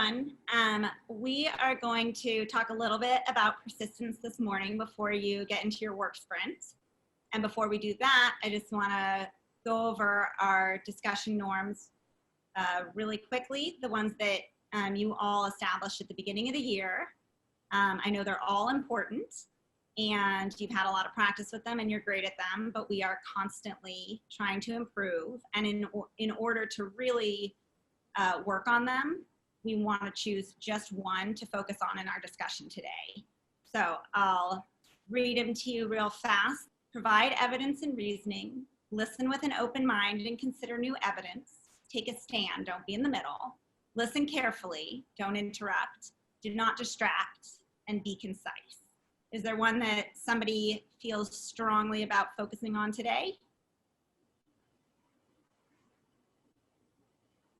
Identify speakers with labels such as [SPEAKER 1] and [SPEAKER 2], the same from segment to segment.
[SPEAKER 1] everyone. We are going to talk a little bit about persistence this morning before you get into your work sprint. And before we do that, I just want to go over our discussion norms really quickly, the ones that you all established at the beginning of the year. I know they're all important and you've had a lot of practice with them and you're great at them, but we are constantly trying to improve. And in order to really work on them, we want to choose just one to focus on in our discussion today. So I'll read them to you real fast. Provide evidence and reasoning, listen with an open mind and consider new evidence, take a stand, don't be in the middle, listen carefully, don't interrupt, do not distract, and be concise. Is there one that somebody feels strongly about focusing on today?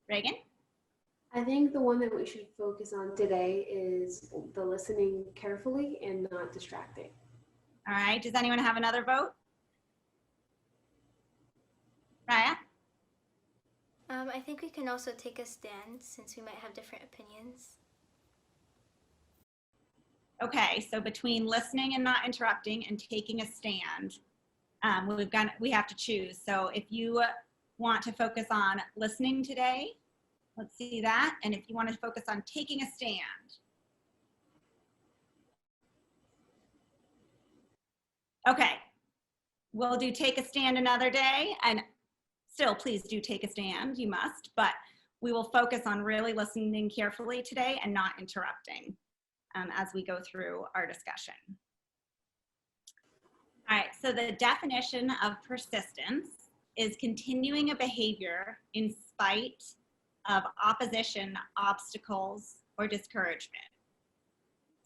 [SPEAKER 1] Reagan?
[SPEAKER 2] I think the one that we should focus on today is the listening carefully and not distracting.
[SPEAKER 1] All right, does anyone have another vote? Raya?
[SPEAKER 3] I think we can also take a stand since we might have different opinions.
[SPEAKER 1] Okay, so between listening and not interrupting and taking a stand, we have to choose. So if you want to focus on listening today, let's see that. And if you want to focus on taking a stand. Okay, we'll do take a stand another day. And still, please do take a stand, you must. But we will focus on really listening carefully today and not interrupting as we go through our discussion. All right, so the definition of persistence is continuing a behavior in spite of opposition, obstacles, or discouragement.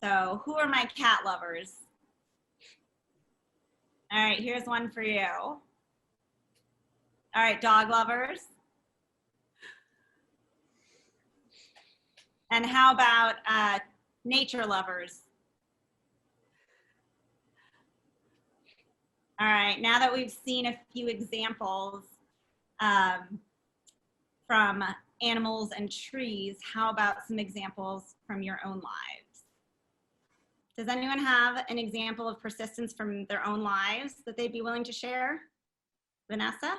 [SPEAKER 1] So who are my cat lovers? All right, here's one for you. All right, dog lovers. And how about nature lovers? All right, now that we've seen a few examples from animals and trees, how about some examples from your own lives? Does anyone have an example of persistence from their own lives that they'd be willing to share? Vanessa?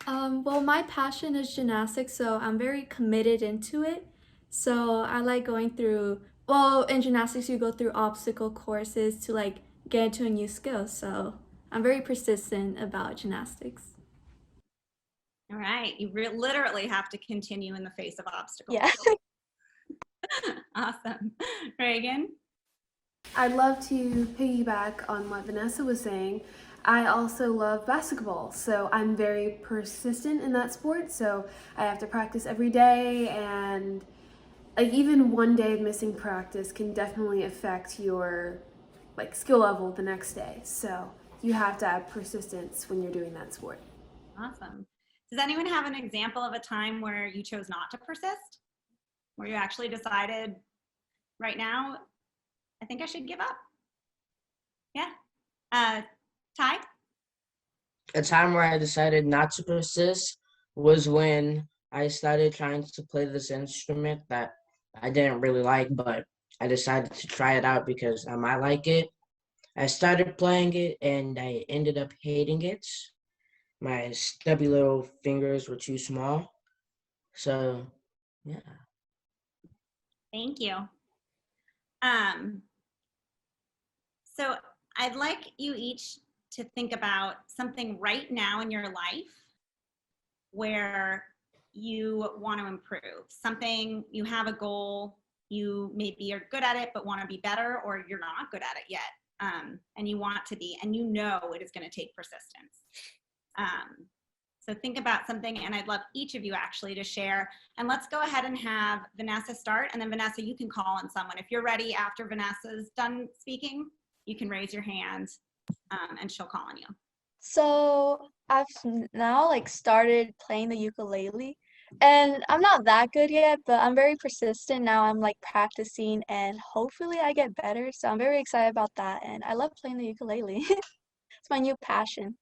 [SPEAKER 4] Well, my passion is gymnastics, so I'm very committed into it. So I like going through, well, in gymnastics, you go through obstacle courses to like get into a new skill. So I'm very persistent about gymnastics.
[SPEAKER 1] All right, you literally have to continue in the face of obstacles.
[SPEAKER 4] Yeah.
[SPEAKER 1] Awesome. Reagan?
[SPEAKER 2] I'd love to piggyback on what Vanessa was saying. I also love basketball, so I'm very persistent in that sport. So I have to practice every day, and like even one day of missing practice can definitely affect your like skill level the next day. So you have to have persistence when you're doing that sport.
[SPEAKER 1] Awesome. Does anyone have an example of a time where you chose not to persist? Where you actually decided, right now, I think I should give up? Yeah. Ty?
[SPEAKER 5] A time where I decided not to persist was when I started trying to play this instrument that I didn't really like, but I decided to try it out because I might like it. I started playing it and I ended up hating it. My stubby little fingers were too small. So, yeah.
[SPEAKER 1] Thank you. So I'd like you each to think about something right now in your life where you want to improve. Something, you have a goal, you maybe are good at it but want to be better, or you're not good at it yet and you want to be, and you know it is going to take persistence. So think about something, and I'd love each of you actually to share. And let's go ahead and have Vanessa start, and then Vanessa, you can call on someone. If you're ready after Vanessa's done speaking, you can raise your hand and she'll call on you.
[SPEAKER 6] So I've now like started playing the ukulele, and I'm not that good yet, but I'm very persistent now. I'm like practicing and hopefully I get better. So I'm very excited about that, and I love playing the ukulele. It's my new passion.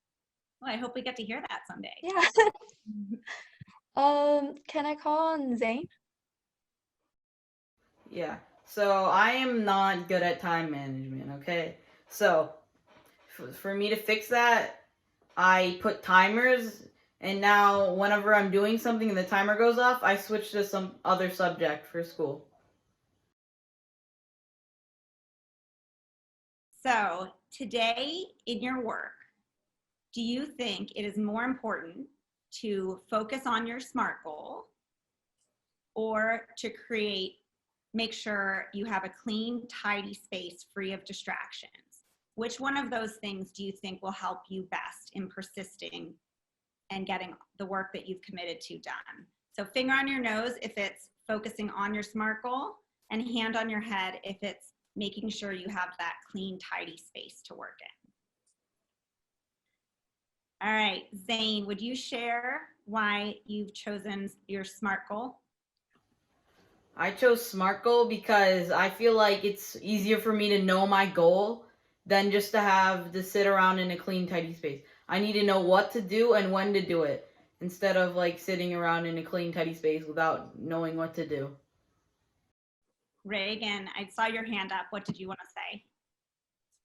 [SPEAKER 1] Well, I hope we get to hear that someday.
[SPEAKER 6] Yeah. Can I call on Zane?
[SPEAKER 7] Yeah. So I am not good at time management, okay? So for me to fix that, I put timers, and now whenever I'm doing something and the timer goes off, I switch to some other subject for school.
[SPEAKER 1] So today in your work, do you think it is more important to focus on your SMART goal or to make sure you have a clean, tidy space free of distractions? Which one of those things do you think will help you best in persisting and getting the work that you've committed to done? So finger on your nose if it's focusing on your SMART goal, and hand on your head if it's making sure you have that clean, tidy space to work in. All right, Zane, would you share why you've chosen your SMART goal?
[SPEAKER 7] I chose SMART goal because I feel like it's easier for me to know my goal than just to have to sit around in a clean, tidy space. I need to know what to do and when to do it instead of like sitting around in a clean, tidy space without knowing what to do.
[SPEAKER 1] Reagan, I saw your hand up. What did you want to say?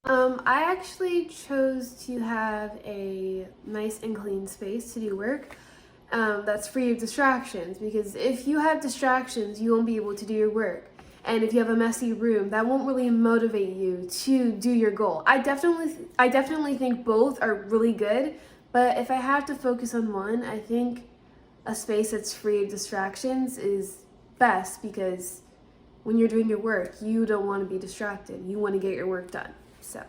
[SPEAKER 2] I actually chose to have a nice and clean space to do work that's free of distractions, because if you have distractions, you won't be able to do your work. And if you have a messy room, that won't really motivate you to do your goal. I definitely think both are really good, but if I have to focus on one, I think a space that's free of distractions is best, because when you're doing your work, you don't want to be distracted. You want to get your work done. So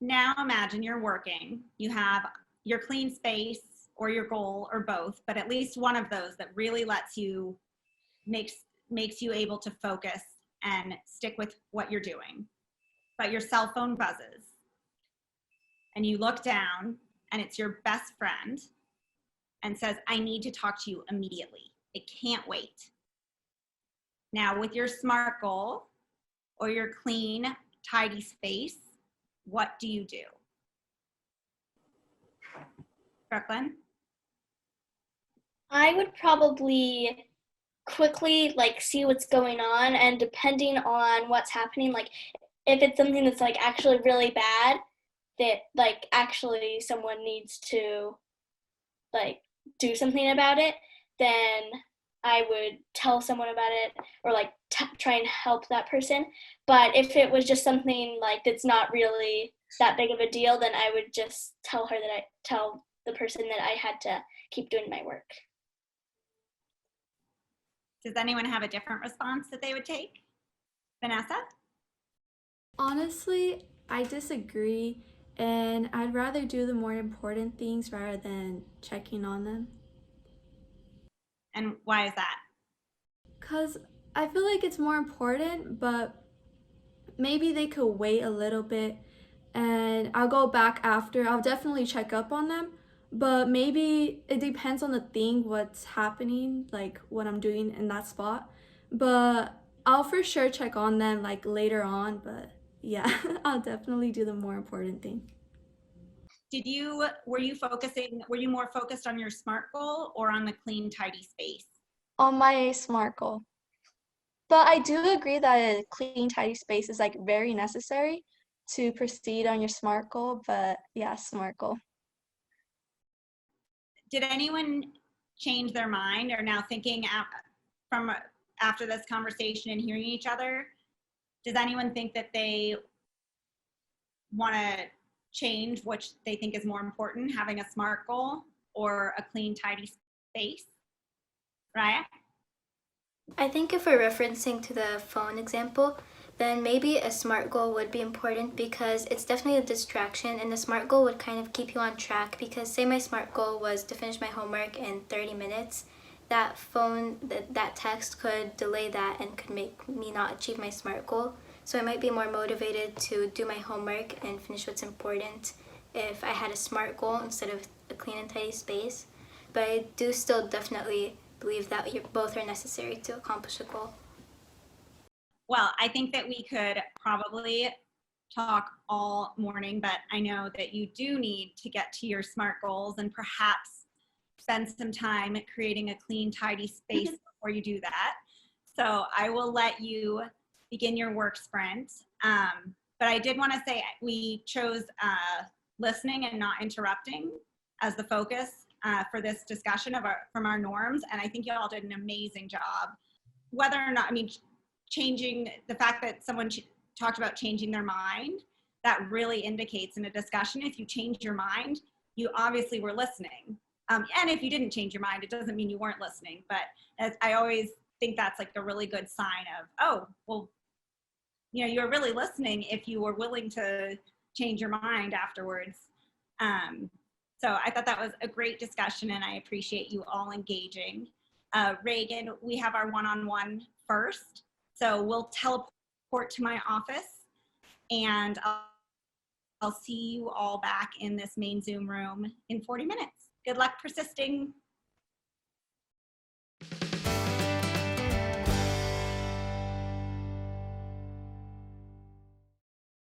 [SPEAKER 1] Now imagine you're working. You have your clean space or your goal or both, but at least one of those that really makes you able to focus and stick with what you're doing. But your cell phone buzzes and you look down and it's your best friend and says, I need to talk to you immediately. It can't wait. Now with your SMART goal or your clean, tidy space, what do you do? Brooklyn?
[SPEAKER 8] I would probably quickly like see what's going on, and depending on what's happening, like if it's something that's like actually really bad that like actually someone needs to like do something about it, then I would tell someone about it or like try and help that person. But if it was just something like that's not really that big of a deal, then I would just tell the person that I had to keep doing my work.
[SPEAKER 1] Does anyone have a different response that they would take? Vanessa?
[SPEAKER 4] Honestly, I disagree, and I'd rather do the more important things rather than checking on them.
[SPEAKER 1] And why is that?
[SPEAKER 4] Because I feel like it's more important, but maybe they could wait a little bit and I'll go back after. I'll definitely check up on them, but maybe it depends on the thing, what's happening, like what I'm doing in that spot. But I'll for sure check on them like later on, but yeah, I'll definitely do the more important thing.
[SPEAKER 1] Were you more focused on your SMART goal or on the clean, tidy space?
[SPEAKER 6] On my SMART goal. But I do agree that a clean, tidy space is like very necessary to proceed on your SMART goal. But yeah, SMART goal.
[SPEAKER 1] Did anyone change their mind or now thinking from after this conversation and hearing each other? Does anyone think that they want to change which they think is more important, having a SMART goal or a clean, tidy space? Raya?
[SPEAKER 3] I think if we're referencing to the phone example, then maybe a SMART goal would be important because it's definitely a distraction, and the SMART goal would kind of keep you on track, because say my SMART goal was to finish my homework in 30 minutes, that text could delay that and could make me not achieve my SMART goal. So I might be more motivated to do my homework and finish what's important if I had a SMART goal instead of a clean and tidy space. But I do still definitely believe that both are necessary to accomplish a goal.
[SPEAKER 1] Well, I think that we could probably talk all morning, but I know that you do need to get to your SMART goals and perhaps spend some time creating a clean, tidy space before you do that. So I will let you begin your work sprint. But I did want to say we chose listening and not interrupting as the focus for this discussion from our norms. And I think you all did an amazing job. Whether or not, I mean, changing the fact that someone talked about changing their mind, that really indicates in a discussion, if you change your mind, you obviously were listening. And if you didn't change your mind, it doesn't mean you weren't listening. But as I always think that's like a really good sign of, oh, well, you know, you're really listening if you were willing to change your mind afterwards. So I thought that was a great discussion, and I appreciate you all engaging. Reagan, we have our one-on-one first. So we'll teleport to my office, and I'll see you all back in this main Zoom room in 40 minutes. Good luck persisting.